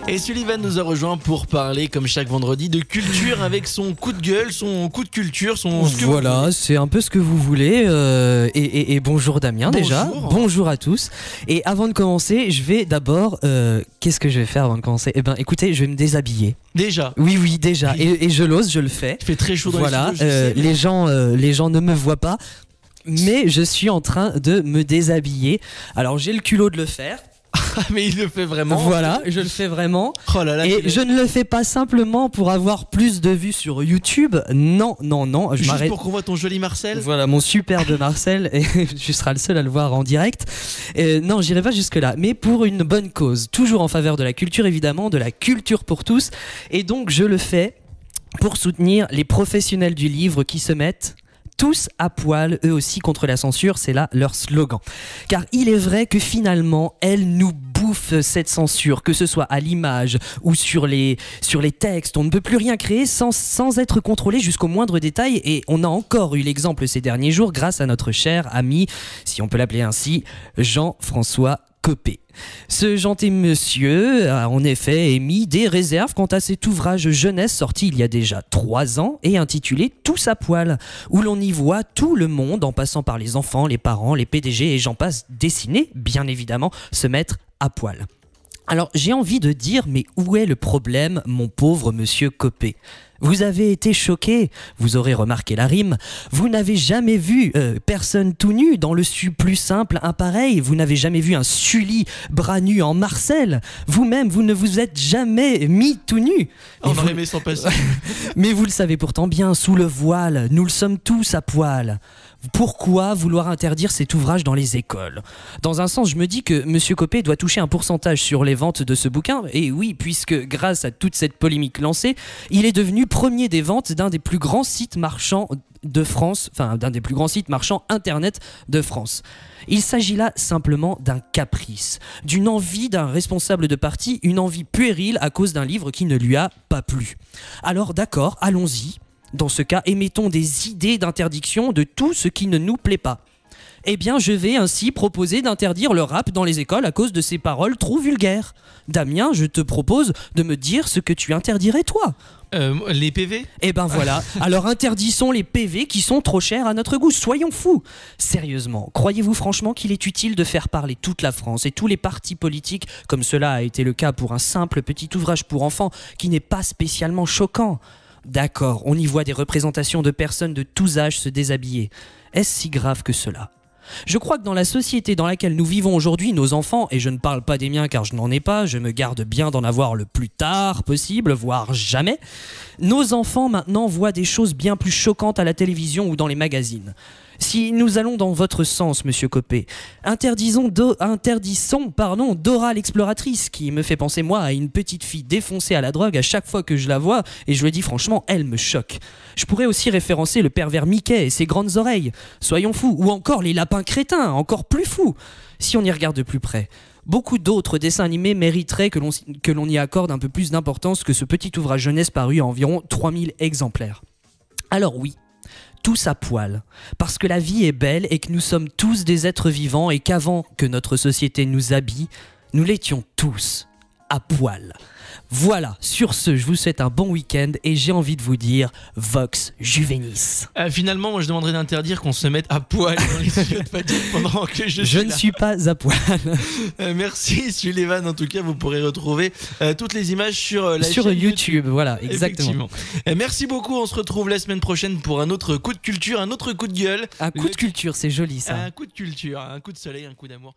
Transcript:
Et Sullivan nous a rejoint pour parler, comme chaque vendredi, de culture avec son coup de gueule, son coup de culture, son... Voilà, c'est un peu ce que vous voulez. Et bonjour Damien déjà. Bonjour à tous. Et avant de commencer, je vais d'abord... qu'est-ce que je vais faire avant de commencer ? Eh ben écoutez, je vais me déshabiller. Déjà ? Oui, déjà. Oui. Et je l'ose, je le fais. Il fait très chaud dans voilà, les studios, je sais, les gens ne me voient pas. Mais je suis en train de me déshabiller. Alors j'ai le culot de le faire. Mais il le fait vraiment. Voilà, je le fais vraiment. Oh là là, et je ne le fais pas simplement pour avoir plus de vues sur YouTube. Non. Je Juste pour qu'on voit ton joli Marcel. Voilà, mon superbe Marcel. Et tu seras le seul à le voir en direct. Non, j'irai pas jusque-là. Mais pour une bonne cause. Toujours en faveur de la culture, évidemment, de la culture pour tous. Et donc, je le fais pour soutenir les professionnels du livre qui se mettent tous à poil, eux aussi contre la censure, c'est là leur slogan. Car il est vrai que finalement, elle nous bouffe cette censure, que ce soit à l'image ou sur les textes. On ne peut plus rien créer sans être contrôlé jusqu'au moindre détail. Et on a encore eu l'exemple ces derniers jours grâce à notre cher ami, si on peut l'appeler ainsi, Jean-François Copé. Ce gentil monsieur a en effet émis des réserves quant à cet ouvrage jeunesse sorti il y a déjà 3 ans et intitulé Tous à poil, où l'on y voit tout le monde en passant par les enfants, les parents, les PDG et j'en passe dessinés, bien évidemment, se mettre à poil. Alors j'ai envie de dire, mais où est le problème, mon pauvre monsieur Copé ? Vous avez été choqué, vous aurez remarqué la rime, vous n'avez jamais vu personne tout nu dans le plus simple impareil, vous n'avez jamais vu un Sully bras nus en Marcel, vous-même vous ne vous êtes jamais mis tout nu. On aurait aimé s'en passer. Mais vous le savez pourtant bien, sous le voile, nous le sommes tous à poil. Pourquoi vouloir interdire cet ouvrage dans les écoles ? Dans un sens, je me dis que M. Copé doit toucher un pourcentage sur les ventes de ce bouquin. Et oui, puisque grâce à toute cette polémique lancée, il est devenu premier des ventes d'un des plus grands sites marchands de France, enfin d'un des plus grands sites marchands internet de France. Il s'agit là simplement d'un caprice, d'une envie d'un responsable de parti, une envie puérile à cause d'un livre qui ne lui a pas plu. Alors d'accord, allons-y. Dans ce cas, émettons des idées d'interdiction de tout ce qui ne nous plaît pas. Eh bien, je vais ainsi proposer d'interdire le rap dans les écoles à cause de ses paroles trop vulgaires. Damien, je te propose de me dire ce que tu interdirais toi. Les PV ? Eh ben voilà, alors interdisons les PV qui sont trop chers à notre goût, soyons fous. Sérieusement, croyez-vous franchement qu'il est utile de faire parler toute la France et tous les partis politiques, comme cela a été le cas pour un simple petit ouvrage pour enfants qui n'est pas spécialement choquant ? D'accord, on y voit des représentations de personnes de tous âges se déshabiller. Est-ce si grave que cela ? Je crois que dans la société dans laquelle nous vivons aujourd'hui, nos enfants, et je ne parle pas des miens car je n'en ai pas, je me garde bien d'en avoir le plus tard possible, voire jamais, nos enfants maintenant voient des choses bien plus choquantes à la télévision ou dans les magazines. Si nous allons dans votre sens, monsieur Copé, interdisons Dora l'exploratrice, qui me fait penser moi à une petite fille défoncée à la drogue à chaque fois que je la vois, et je le dis franchement, elle me choque. Je pourrais aussi référencer le pervers Mickey et ses grandes oreilles, soyons fous, ou encore les lapins crétins, encore plus fous. Si on y regarde de plus près, beaucoup d'autres dessins animés mériteraient que l'on y accorde un peu plus d'importance que ce petit ouvrage jeunesse paru à environ 3000 exemplaires. Alors oui, tous à poil, parce que la vie est belle et que nous sommes tous des êtres vivants et qu'avant que notre société nous habille, nous l'étions tous à poil. Voilà, sur ce, je vous souhaite un bon week-end et j'ai envie de vous dire Vox Juvenis. Finalement, moi je demanderais d'interdire qu'on se mette à poil dans les studios de Fatigue pendant que je ne suis pas à poil. Merci Sullivan, en tout cas vous pourrez retrouver toutes les images sur la sur chaîne YouTube. Voilà, exactement. Merci beaucoup, on se retrouve la semaine prochaine pour un autre coup de culture, un autre coup de gueule. Un coup de culture, c'est joli ça. Un coup de culture, un coup de soleil, un coup d'amour.